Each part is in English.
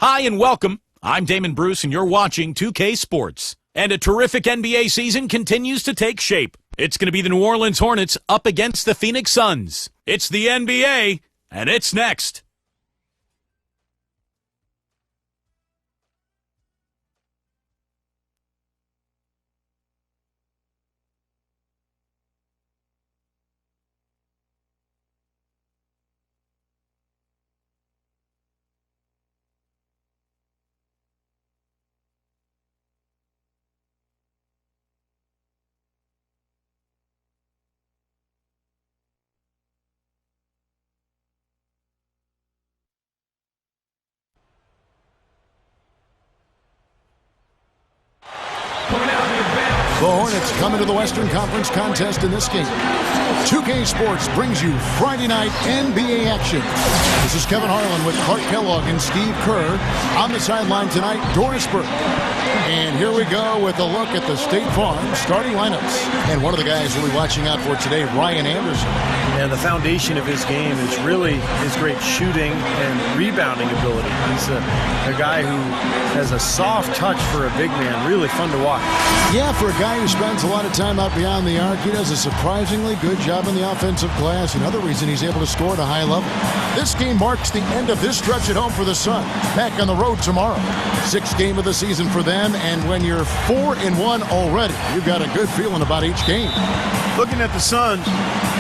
Hi and welcome. I'm Damon Bruce and you're watching 2K Sports. And a terrific NBA season continues to take shape. It's going to be the New Orleans Hornets up against the Phoenix Suns. It's the NBA, and it's next. The Hornets come into the Western Conference contest in this game. 2K Sports brings you Friday night NBA action. This is Kevin Harlan with Clark Kellogg and Steve Kerr. On the sideline tonight, Doris Burke. And here we go with a look at the State Farm starting lineups. And one of the guys we'll be watching out for today, Ryan Anderson. And the foundation of his game is really his great shooting and rebounding ability. He's a guy who has a soft touch for a big man. Really fun to watch. Yeah, for a guy who spends a lot of time out beyond the arc, he does a surprisingly good job in the offensive glass. Another reason he's able to score at a high level. This game marks the end of this stretch at home for the Sun. Back on the road tomorrow. Sixth game of the season for them, and when you're 4-1 already, you've got a good feeling about each game. Looking at the Suns,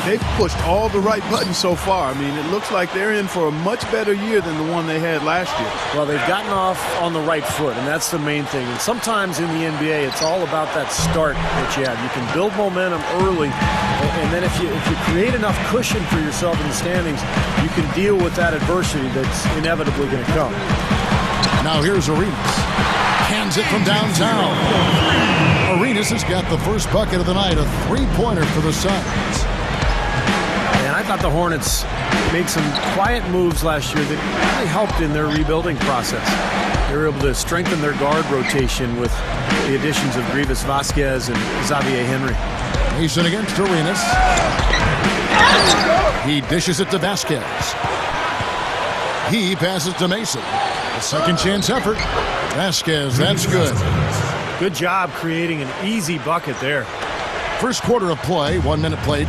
they've pushed all the right buttons so far. I mean, it looks like they're in for a much better year than the one they had last year. Well, they've gotten off on the right foot, and that's the main thing. And sometimes in the NBA, it's all about that start that you have. You can build momentum early, and then if you create enough cushion for yourself in the standings, you can deal with that adversity that's inevitably going to come. Now here's Arenas. Hands it from downtown. Arenas has got the first bucket of the night, a three-pointer for the Suns. And I thought the Hornets made some quiet moves last year that really helped in their rebuilding process. They were able to strengthen their guard rotation with the additions of Grievous Vasquez and Xavier Henry. Mason against Arenas. He dishes it to Vasquez. He passes to Mason. A second chance effort. Vasquez, that's good. Good job creating an easy bucket there. First quarter of play, 1 minute played.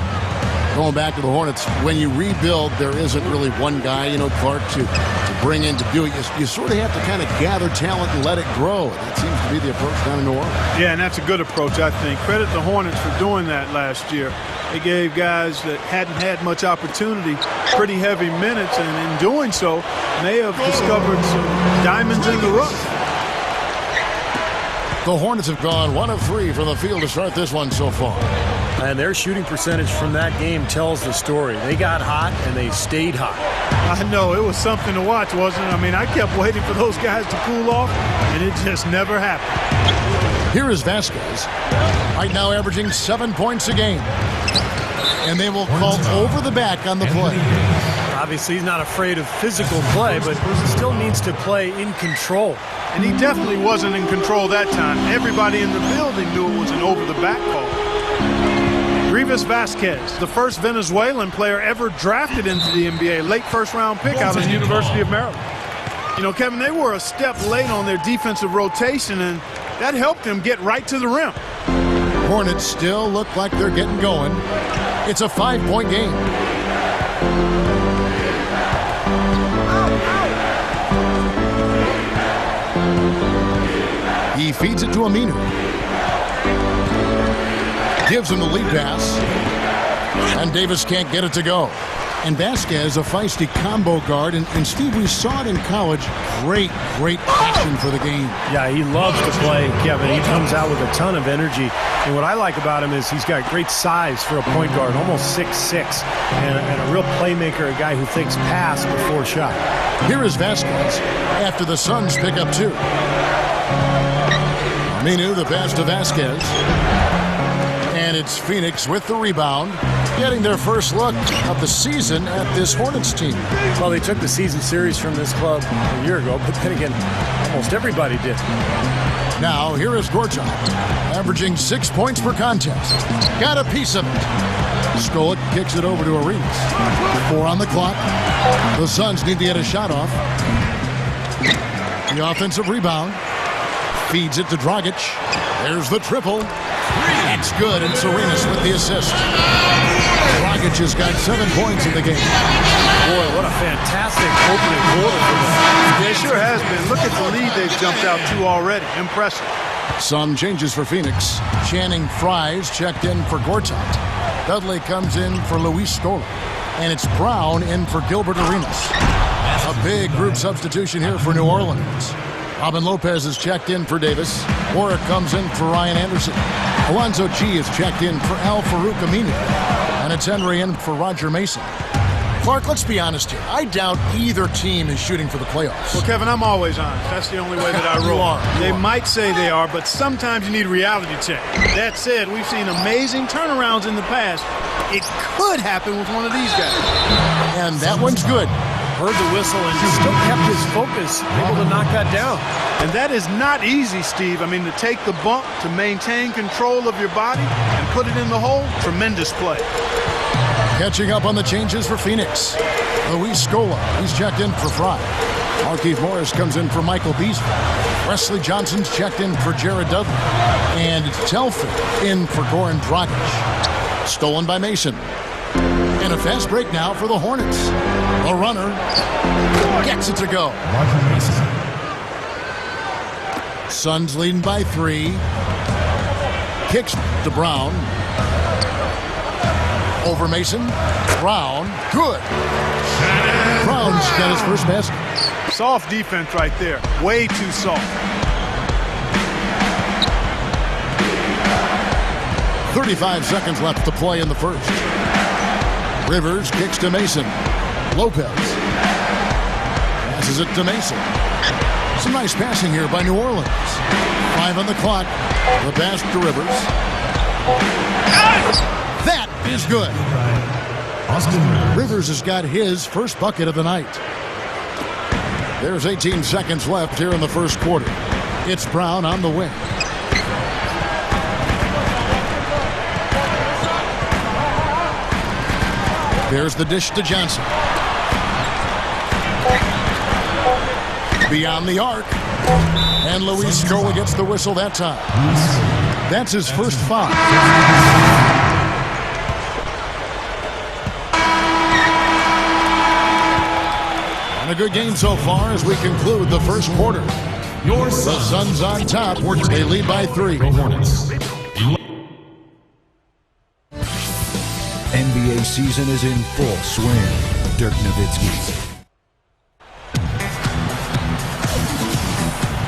Going back to the Hornets, when you rebuild, there isn't really one guy, Clark, to bring in to do it. You sort of have to kind of gather talent and let it grow. That seems to be the approach down in New Orleans. Yeah, and that's a good approach, I think. Credit the Hornets for doing that last year. They gave guys that hadn't had much opportunity pretty heavy minutes, and in doing so, may have discovered some diamonds in the rough. The Hornets have gone 1 of 3 from the field to start this one so far. And their shooting percentage from that game tells the story. They got hot, and they stayed hot. I know. It was something to watch, wasn't it? I mean, I kept waiting for those guys to cool off, and it just never happened. Here is Vasquez, right now averaging 7 points a game. And they will call over the back on the play. Obviously, he's not afraid of physical play, but he still needs to play in control. And he definitely wasn't in control that time. Everybody in the building knew it was an over-the-back call. Grievous Vasquez, the first Venezuelan player ever drafted into the NBA, late first-round pick out of the University of Maryland. Kevin, they were a step late on their defensive rotation, and that helped them get right to the rim. Hornets still look like they're getting going. It's a 5-point game. He feeds it to Aminu. Gives him the lead pass. And Davis can't get it to go. And Vasquez, a feisty combo guard. And Steve, we saw it in college. Great passion for the game. Yeah, he loves to play, Kevin. He comes out with a ton of energy. And what I like about him is he's got great size for a point guard, almost 6'6", and a real playmaker, a guy who thinks pass before shot. Here is Vasquez after the Suns pick up 2. Aminu, the pass to Vasquez. And it's Phoenix with the rebound, getting their first look of the season at this Hornets team. Well, they took the season series from this club a year ago, but then again, almost everybody did. Now, here is Gorchak, averaging 6 points per contest. Got a piece of it. Stolik kicks it over to Arenas. 4 on the clock. The Suns need to get a shot off. The offensive rebound. Feeds it to Dragic. There's the triple. That's good, and Serenas with the assist. Dragic has got 7 points in the game. Boy, what a fantastic opening quarter for them. Yeah, it sure has been. Look at the lead they've jumped out to already. Impressive. Some changes for Phoenix. Channing Frye's checked in for Gortat. Dudley comes in for Luis Scola. And it's Brown in for Gilbert Arenas. A big group substitution here for New Orleans. Robin Lopez is checked in for Davis. Warwick comes in for Ryan Anderson. Alonzo G is checked in for Al Farouk Aminu. And it's Henry in for Roger Mason. Clark, let's be honest here. I doubt either team is shooting for the playoffs. Well, Kevin, I'm always honest. That's the only way that I roll. They might say they are, but sometimes you need a reality check. That said, we've seen amazing turnarounds in the past. It could happen with one of these guys. And that one's good. Heard the whistle and still kept his focus, able to knock that down. And that is not easy, Steve. I mean, to take the bump, to maintain control of your body, and put it in the hole, tremendous play. Catching up on the changes for Phoenix. Luis Scola, he's checked in for Fry. Markieff Morris comes in for Michael Beasley. Wesley Johnson's checked in for Jared Dudley. And Telford in for Goran Dragic. Stolen by Mason. And a fast break now for the Hornets. The runner gets it to go. Suns leading by 3. Kicks to Brown. Over Mason. Brown. Good. Brown's got his first basket. Soft defense right there. Way too soft. 35 seconds left to play in the first. Rivers kicks to Mason. Lopez passes it to Mason. Some nice passing here by New Orleans. 5 on the clock. The pass to Rivers. That is good. Rivers has got his first bucket of the night. There's 18 seconds left here in the first quarter. It's Brown on the wing. There's the dish to Johnson. Beyond the arc. And Luis Scola gets the whistle that time. That's his first foul. And a good game so far as we conclude the first quarter. The Suns on top. They lead by 3. NBA season is in full swing. Dirk Nowitzki.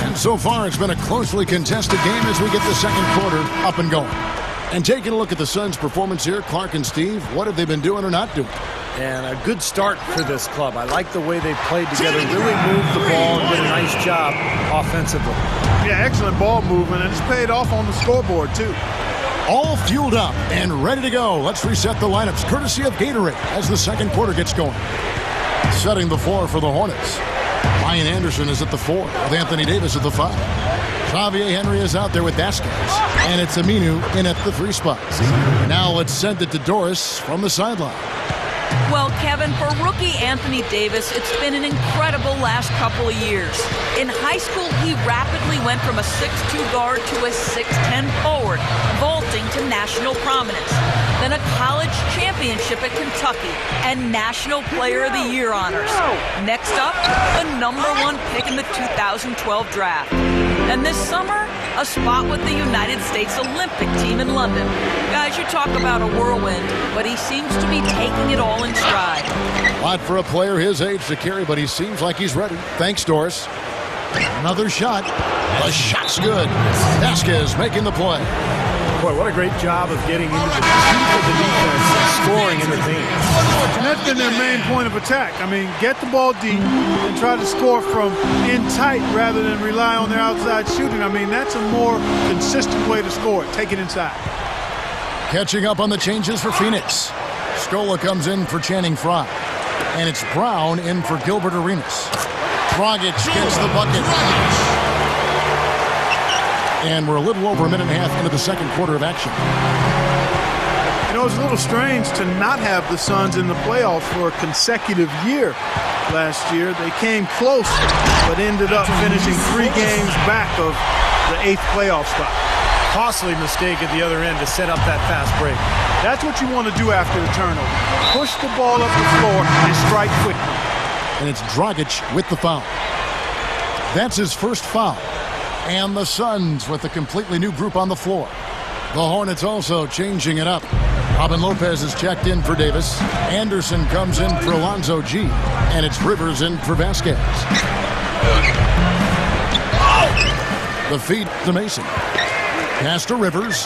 And so far, it's been a closely contested game as we get the second quarter up and going. And taking a look at the Suns' performance here, Clark and Steve, what have they been doing or not doing? And a good start for this club. I like the way they played together, really moved the ball and did a nice job offensively. Yeah, excellent ball movement, and it's paid off on the scoreboard, too. All fueled up and ready to go. Let's reset the lineups, courtesy of Gatorade, as the second quarter gets going. Setting the floor for the Hornets. Ryan Anderson is at the 4, with Anthony Davis at the 5. Xavier Henry is out there with Vasquez, and it's Aminu in at the 3 spot. Now let's send it to Doris from the sideline. Well, Kevin, for rookie Anthony Davis, it's been an incredible last couple of years. In high school, he rapidly went from a 6'2 guard to a 6'10 forward, vaulting to national prominence. Then a college championship at Kentucky and National Player of the Year honors. Next up, the #1 pick in the 2012 draft. And this summer, a spot with the United States Olympic team in London. Guys, you talk about a whirlwind, but he seems to be taking it all in stride. A lot for a player his age to carry, but he seems like he's ready. Thanks, Doris. Another shot. The shot's good. Vasquez making the play. Boy, what a great job of getting into the teeth of the defense and scoring in the paint. And that's been their main point of attack. I mean, get the ball deep and try to score from in tight rather than rely on their outside shooting. I mean, that's a more consistent way to score it. Take it inside. Catching up on the changes for Phoenix. Scola comes in for Channing Frye. And it's Brown in for Gilbert Arenas. Dragic gets the bucket. And we're a little over a minute and a half into the second quarter of action. You know, it's a little strange to not have the Suns in the playoffs for a consecutive year. Last year, they came close, but ended up finishing 3 games back of the 8th playoff spot. Costly mistake at the other end to set up that fast break. That's what you want to do after the turnover. Push the ball up the floor and strike quickly. And it's Dragic with the foul. That's his first foul. And the Suns with a completely new group on the floor. The Hornets also changing it up. Robin Lopez is checked in for Davis. Anderson comes in for Alonzo G. And it's Rivers in for Vasquez. The feed to Mason. Pass to Rivers.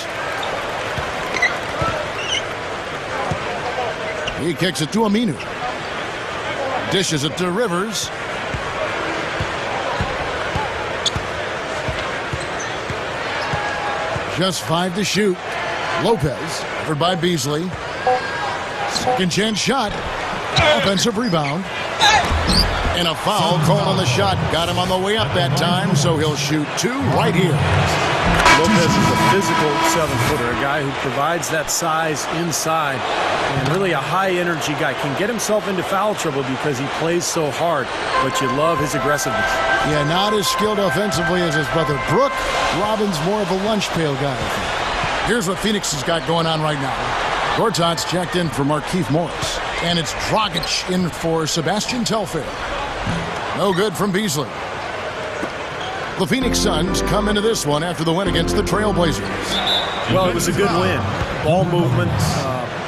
He kicks it to Aminu. Dishes it to Rivers. Just 5 to shoot. Lopez, covered by Beasley. Second chance shot. Offensive rebound. And a foul called on the shot. Got him on the way up that time, so he'll shoot 2 right here. Lopez is a physical 7-footer, a guy who provides that size inside, and really a high-energy guy. Can get himself into foul trouble because he plays so hard, but you love his aggressiveness. Yeah, not as skilled offensively as his brother Brook. Robin's more of a lunch pail guy. Here's what Phoenix has got going on right now. Gortat's checked in for Markieff Morris, and it's Dragic in for Sebastian Telfair. No good from Beasley. The Phoenix Suns come into this one after the win against the Trailblazers. Well, it was a good win. Ball movement,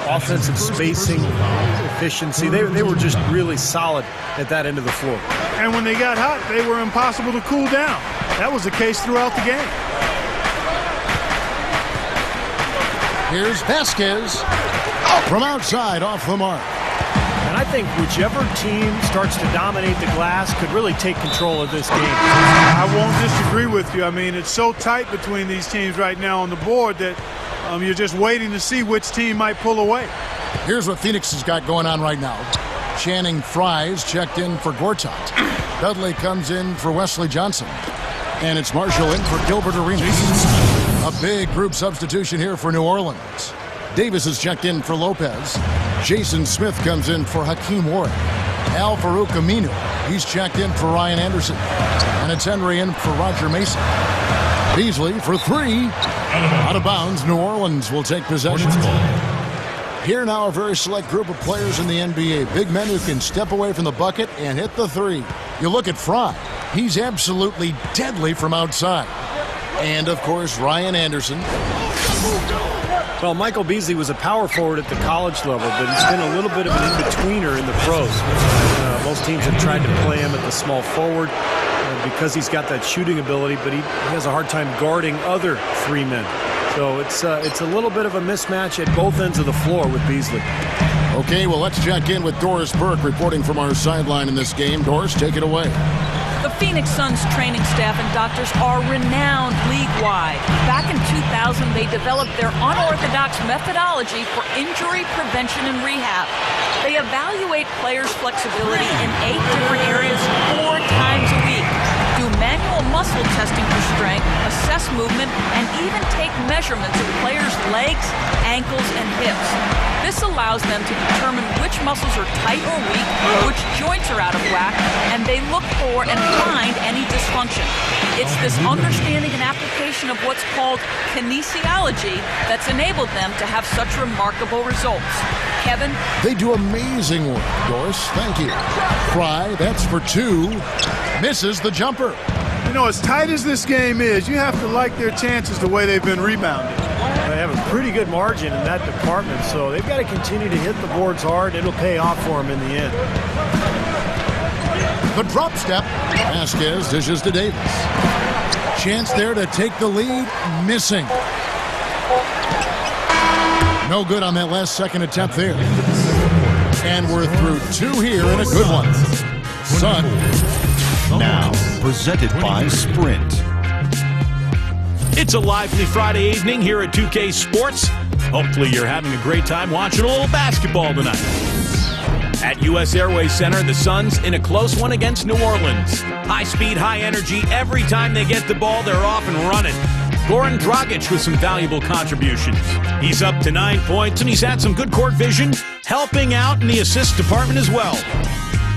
offensive spacing, efficiency. They were just really solid at that end of the floor. And when they got hot, they were impossible to cool down. That was the case throughout the game. Here's Vasquez from outside off the mark. And I think whichever team starts to dominate the glass could really take control of this game. I won't disagree with you. I mean, it's so tight between these teams right now on the board that you're just waiting to see which team might pull away. Here's what Phoenix has got going on right now. Channing Frye's checked in for Gortat. Dudley comes in for Wesley Johnson. And it's Marshall in for Gilbert Arenas. A big group substitution here for New Orleans. Davis is checked in for Lopez. Jason Smith comes in for Hakeem Ward. Al Farouk Aminu, he's checked in for Ryan Anderson. And it's Henry in for Roger Mason. Beasley for 3. Out of bounds, New Orleans will take possession. Here now, a very select group of players in the NBA. Big men who can step away from the bucket and hit the 3. You look at Fry. He's absolutely deadly from outside. And, of course, Ryan Anderson. Well, Michael Beasley was a power forward at the college level, but he's been a little bit of an in-betweener in the pros. Most teams have tried to play him at the small forward because he's got that shooting ability, but he has a hard time guarding other 3 men. So it's a little bit of a mismatch at both ends of the floor with Beasley. Okay, well, let's check in with Doris Burke reporting from our sideline in this game. Doris, take it away. The Phoenix Suns training staff and doctors are renowned league-wide. Back in 2000, they developed their unorthodox methodology for injury prevention and rehab. They evaluate players' flexibility in 8 different areas 4 times a week, do manual muscle testing for strength, assess movement, and even take measurements of players' legs, ankles, and hips. This allows them to determine which muscles are tight or weak, which joints are out of whack, and they look for and find any dysfunction. It's this understanding and application of what's called kinesiology that's enabled them to have such remarkable results. Kevin? They do amazing work, Doris. Thank you. Fry, that's for 2. Misses the jumper. You know, as tight as this game is, you have to like their chances the way they've been rebounding. They have a pretty good margin in that department, so they've got to continue to hit the boards hard. It'll pay off for them in the end. The drop step. Vasquez dishes to Davis. Chance there to take the lead. Missing. No good on that last second attempt there. And we're through 2 here and a good one. Sun. Now, presented by Sprint. It's a lively Friday evening here at 2K Sports. Hopefully you're having a great time watching a little basketball tonight. At US Airways Center, the Suns in a close one against New Orleans. High speed, high energy. Every time they get the ball, they're off and running. Goran Dragic with some valuable contributions. He's up to 9 points, and he's had some good court vision, helping out in the assist department as well.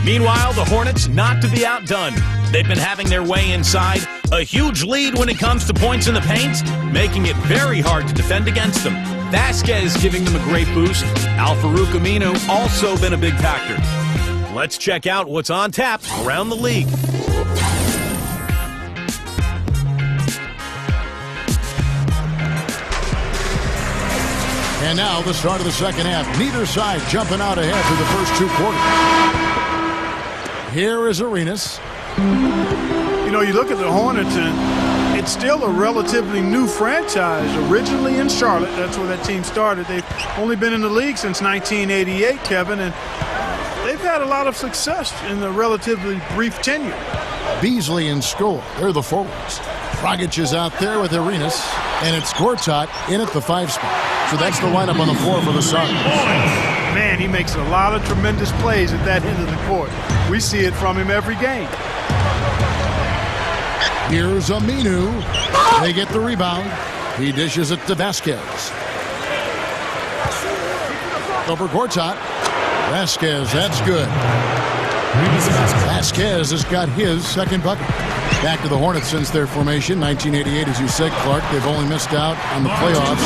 Meanwhile, the Hornets not to be outdone. They've been having their way inside, a huge lead when it comes to points in the paint, making it very hard to defend against them. Vasquez giving them a great boost. Al-Farouq Aminu also been a big factor. Let's check out what's on tap around the league. And now the start of the second half. Neither side jumping out ahead through the first 2 quarters. Here is Arenas. You know, you look at the Hornets, and it's still a relatively new franchise. Originally in Charlotte, that's where that team started. They've only been in the league since 1988, Kevin, and they've had a lot of success in the relatively brief tenure. Beasley and Scola, they're the forwards. Dragic is out there with Arenas, and it's Gortat in at the 5 spot. So that's the lineup on the floor for the Suns. Man, he makes a lot of tremendous plays at that end of the court. We see it from him every game. Here's Aminu. They get the rebound. He dishes it to Vasquez. Over Gortat. Vasquez, that's good. Vasquez has got his second bucket. Back to the Hornets since their formation, 1988, as you said, Clark. They've only missed out on the playoffs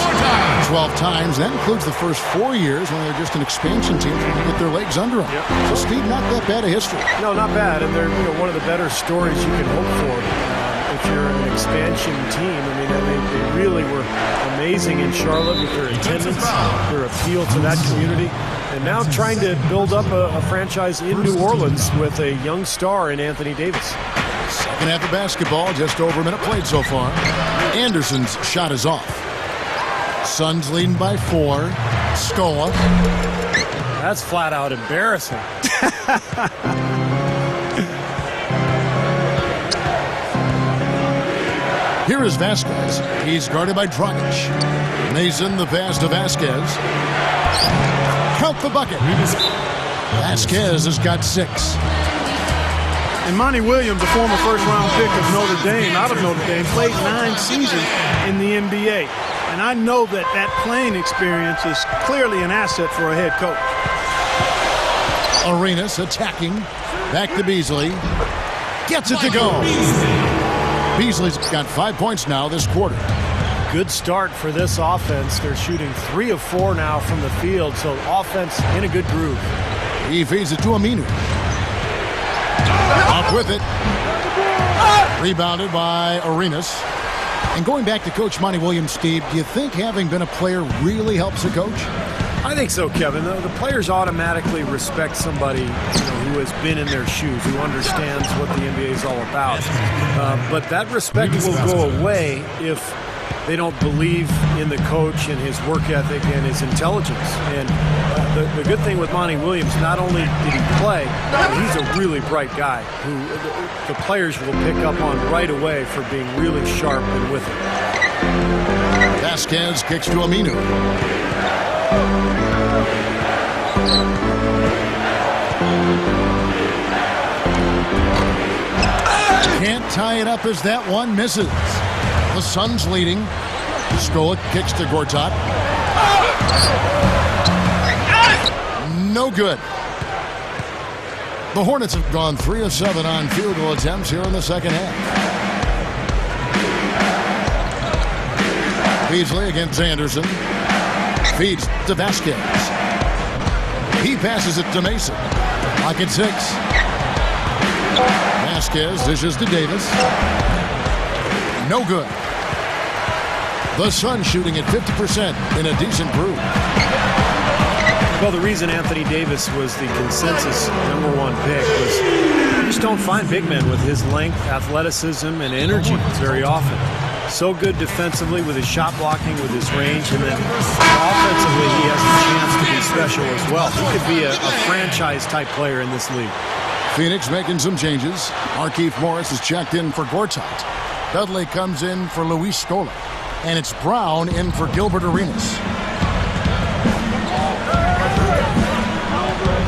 12 times. That includes the first 4 years when they're just an expansion team trying to get their legs under them. Yep. So, Steve, not that bad a history. No, not bad. And they're one of the better stories you can hope for if you're an expansion team. I mean, they really were amazing in Charlotte with their attendance, their appeal to that community. And now trying to build up a franchise in New Orleans with a young star in Anthony Davis. Second half of basketball, just over a minute played so far. Anderson's shot is off. Suns leading by 4. Scola. That's flat out embarrassing. Here is Vasquez. He's guarded by Dragic. Mason, the pass to Vasquez. Count the bucket. Vasquez has got 6. And Monty Williams, the former first-round pick of Notre Dame, out of Notre Dame, played 9 seasons in the NBA. And I know that playing experience is clearly an asset for a head coach. Arenas attacking. Back to Beasley. Gets it to go. Beasley's got 5 points now this quarter. Good start for this offense. They're shooting 3 of 4 now from the field, so offense in a good groove. He feeds it to Aminu. Up with it. Rebounded by Arenas. And going back to Coach Monty Williams, Steve, do you think having been a player really helps a coach? I think so, Kevin. The players automatically respect somebody who has been in their shoes, who understands what the NBA is all about. But that respect will go away if they don't believe in the coach and his work ethic and his intelligence. And the good thing with Monty Williams, not only did he play, but he's a really bright guy who the players will pick up on right away for being really sharp and with it. Vasquez kicks to Aminu. Can't tie it up as that one misses. The Suns leading. Scola kicks to Gortat. No good. The Hornets have gone 3 of 7 on field goal attempts here in the second half. Beasley against Anderson. Feeds to Vasquez. He passes it to Mason. Pocket 6. Vasquez dishes to Davis. No good. The Suns shooting at 50% in a decent groove. Well, the reason Anthony Davis was the consensus #1 pick was you just don't find big men with his length, athleticism, and energy very often. So good defensively with his shot blocking, with his range, and then offensively he has a chance to be special as well. He could be a franchise-type player in this league. Phoenix making some changes. Markieff Morris is checked in for Gortat. Dudley comes in for Luis Scola. And it's Brown in for Gilbert Arenas.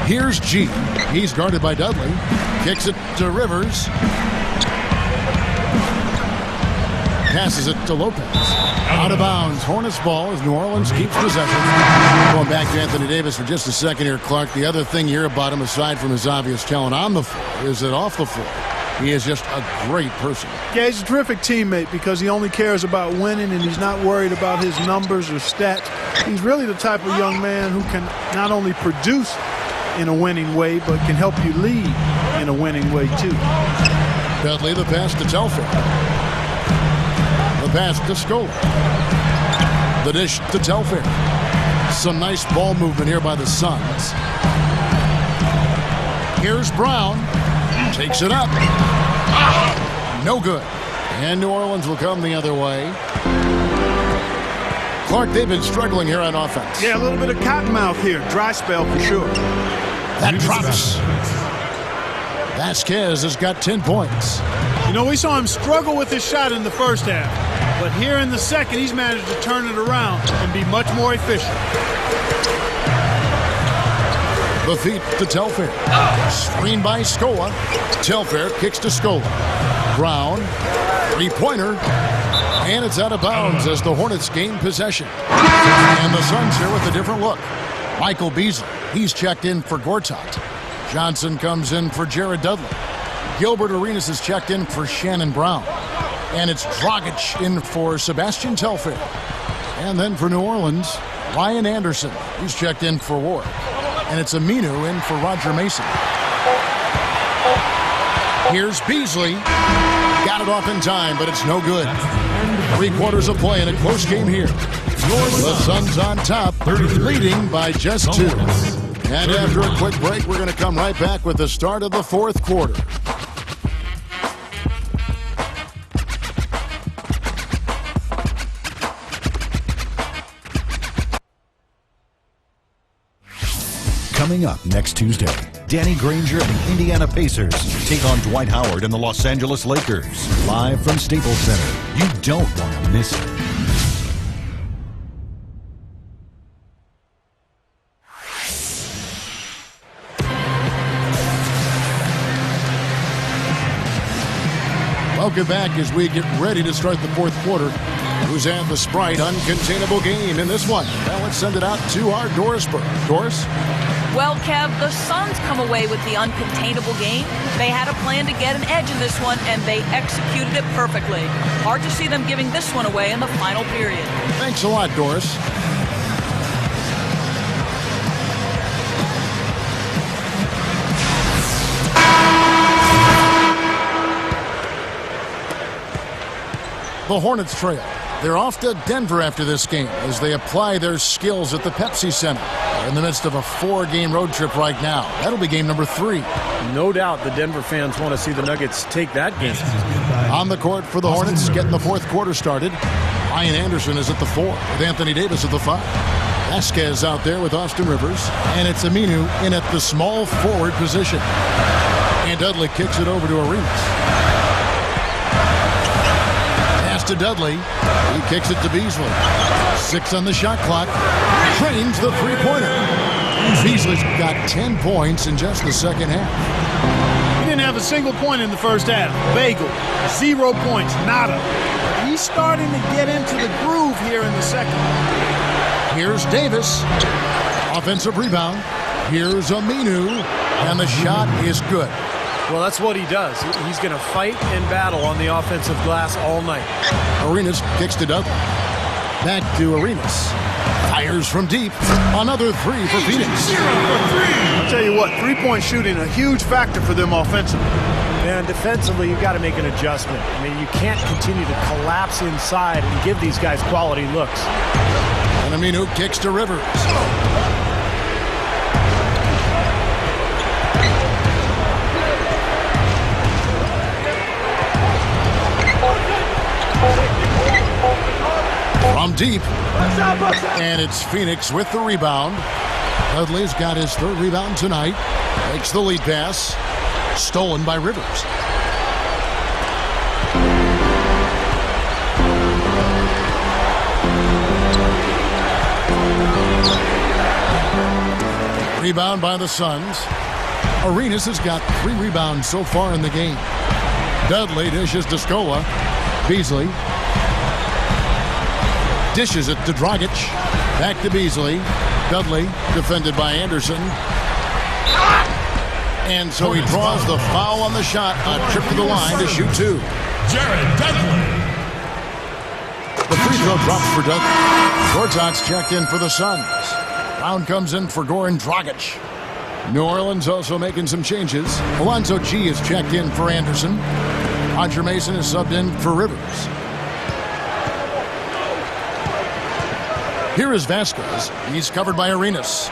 Here's G. He's guarded by Dudley. Kicks it to Rivers. Passes it to Lopez. Out of bounds. Hornets ball as New Orleans keeps possession. Going back to Anthony Davis for just a second here, Clark. The other thing here about him, aside from his obvious talent on the floor, is that off the floor, he is just a great person. Yeah, he's a terrific teammate because he only cares about winning and he's not worried about his numbers or stats. He's really the type of young man who can not only produce in a winning way, but can help you lead in a winning way, too. Dudley, the pass to Telfair. The pass to Scola. The dish to Telfair. Some nice ball movement here by the Suns. Here's Brown. Takes it up. No good. And New Orleans will come the other way. Clark, they've been struggling here on offense. Yeah, a little bit of cottonmouth here. Dry spell for sure. That drops. Vasquez has got 10 points. You know, we saw him struggle with his shot in the first half. But here in the second, he's managed to turn it around and be much more efficient. The feet to Telfair. Screen by Scola. Telfair kicks to Scola. Brown. Three-pointer. And it's out of bounds as the Hornets gain possession. And the Suns here with a different look. Michael Beasley. He's checked in for Gortat. Johnson comes in for Jared Dudley. Gilbert Arenas is checked in for Shannon Brown. And it's Dragic in for Sebastian Telfair. And then for New Orleans, Ryan Anderson. He's checked in for Ward. And it's Aminu in for Roger Mason. Here's Beasley. Got it off in time, but it's no good. 3 quarters of play in a close game here. The Suns on top, leading by just 2. And after a quick break, we're going to come right back with the start of the 4th quarter. Coming up next Tuesday, Danny Granger and the Indiana Pacers take on Dwight Howard and the Los Angeles Lakers. Live from Staples Center. You don't want to miss it. Welcome back as we get ready to start the 4th quarter. Who's at the Sprite uncontainable game in this one? Well, let's send it out to our Dorisburg. Doris? Well, Kev, the Suns come away with the uncontainable game. They had a plan to get an edge in this one, and they executed it perfectly. Hard to see them giving this one away in the final period. Thanks a lot, Doris. The Hornets trail. They're off to Denver after this game as they apply their skills at the Pepsi Center. They're in the midst of a 4-game road trip right now. That'll be game number 3. No doubt the Denver fans want to see the Nuggets take that game. On the court for the Hornets, getting the 4th quarter started. Ryan Anderson is at the 4 with Anthony Davis at the 5. Vasquez out there with Austin Rivers. And it's Aminu in at the small forward position. And Dudley kicks it over to Arenas. To Dudley. He kicks it to Beasley. 6 on the shot clock. Trains the three-pointer. Beasley's got 10 points in just the second half. He didn't have a single point in the first half. Bagel. 0 points. Nada. He's starting to get into the groove here in the second. Here's Davis. Offensive rebound. Here's Aminu. And the shot is good. Well, that's what he does. He's going to fight and battle on the offensive glass all night. Arenas kicks to Dudley. Back to Arenas. Fires from deep. Another 3 for Phoenix. I'll tell you what, 3-point shooting a huge factor for them offensively. And defensively, you've got to make an adjustment. I mean, you can't continue to collapse inside and give these guys quality looks. And Aminu kicks to Rivers. From deep, and it's Phoenix with the rebound. Dudley's got his 3rd rebound tonight. Makes the lead pass. Stolen by Rivers. Rebound by the Suns. Arenas has got 3 rebounds so far in the game. Dudley dishes to Scola. Beasley. Dishes it to Dragic. Back to Beasley. Dudley defended by Anderson. And so he draws the foul on the shot. A trip to the line to shoot two. Jared Dudley. The free throw drops for Dudley. Gortat's checked in for the Suns. Brown comes in for Goran Dragic. New Orleans also making some changes. Alonzo G is checked in for Anderson. Roger Mason is subbed in for Rivers. Here is Vasquez. He's covered by Arenas.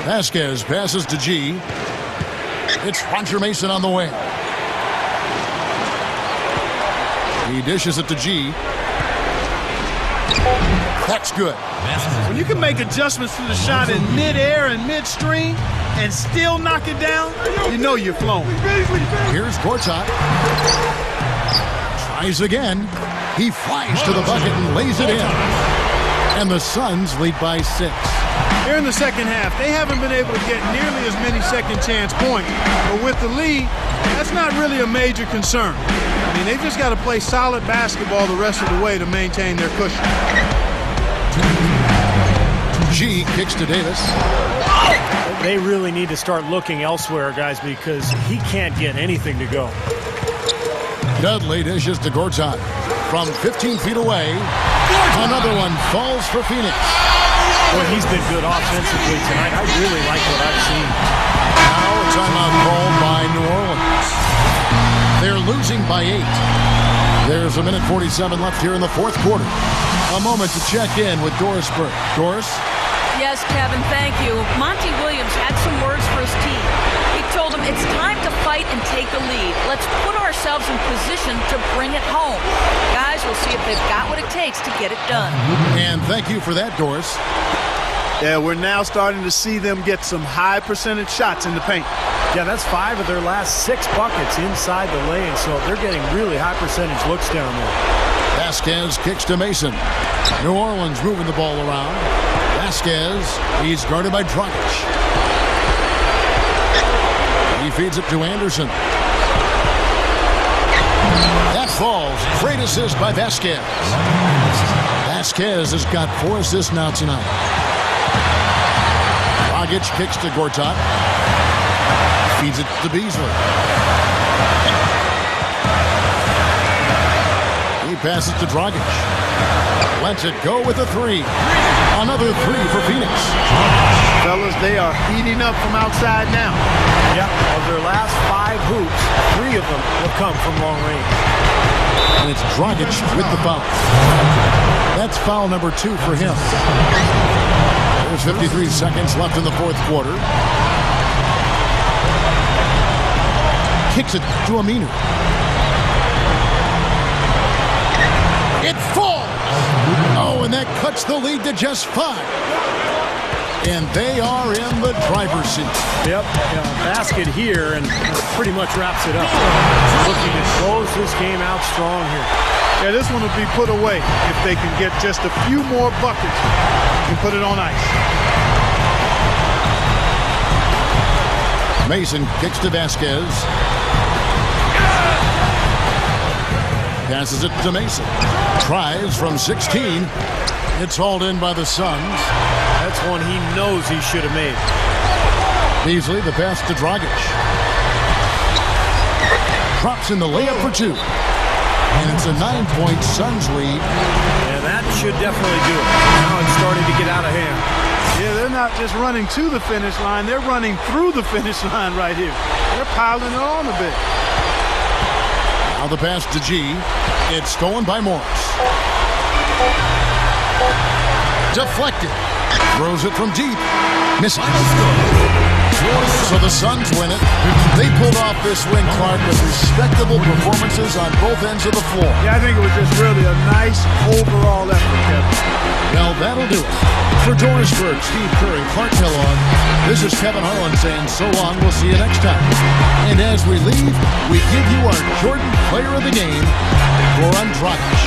Vasquez passes to G. It's Roger Mason on the way. He dishes it to G. That's good. When you can make adjustments to the shot in midair and midstream and still knock it down, you know you're flowing. Here's Gortat. Tries again. He flies to the bucket and lays it in. And the Suns lead by 6. Here in the second half, they haven't been able to get nearly as many second chance points. But with the lead, that's not really a major concern. I mean, they've just got to play solid basketball the rest of the way to maintain their cushion. G kicks to Davis. They really need to start looking elsewhere, guys, because he can't get anything to go. Dudley dishes to Gortat. From 15 feet away, another one falls for Phoenix. Boy, he's been good offensively tonight. I really like what I've seen. Now a timeout called by New Orleans. They're losing by 8. There's a minute 47 left here in the fourth quarter. A moment to check in with Doris Burke. Doris? Yes, Kevin, thank you. Monty Williams had some words for his team. He told them it's time to fight and take the lead. Let's put ourselves in position to bring it home. Guys, we'll see if they've got what it takes to get it done. And thank you for that, Doris. Yeah, we're now starting to see them get some high percentage shots in the paint. Yeah, that's 5 of their last 6 buckets inside the lane, so they're getting really high percentage looks down there. Vasquez kicks to Mason. New Orleans moving the ball around. Vasquez, he's guarded by Dragic. He feeds it to Anderson. That falls. Great assist by Vasquez. Vasquez has got 4 assists now tonight. Dragic kicks to Gortat. Feeds it to Beasley. He passes to Dragic. Lets it go with a 3. Another 3 for Phoenix. Fellas, they are heating up from outside now. Yeah, of their last 5 hoops, 3 of them have come from long range. And it's Dragic with the foul. That's foul number 2 for him. There's 53 seconds left in the fourth quarter. Kicks it to Aminu. It falls! Oh, and that cuts the lead to just 5. And they are in the driver's seat. Yep, basket here and pretty much wraps it up. Looking to close this game out strong here. Yeah, this one will be put away if they can get just a few more buckets and put it on ice. Mason kicks to Vasquez. Passes it to Mason. Tries from 16. It's hauled in by the Suns. That's one he knows he should have made. Beasley, the pass to Dragic. Drops in the layup for 2. And it's a 9-point Suns lead. Yeah, that should definitely do it. Now it's starting to get out of hand. Yeah, they're not just running to the finish line. They're running through the finish line right here. They're piling it on a bit. Now the pass to G. It's stolen by Morris. Deflected. Throws it from deep. Misses. So the Suns win it. They pulled off this win, Clark, with respectable performances on both ends of the floor. Yeah, I think it was just really a nice overall effort, Kevin. Well, that'll do it. For Doris Burke, Steve Curry, Clark Kellogg, this is Kevin Harlan saying so long. We'll see you next time. And as we leave, we give you our Jordan Player of the Game, Goran Dragic.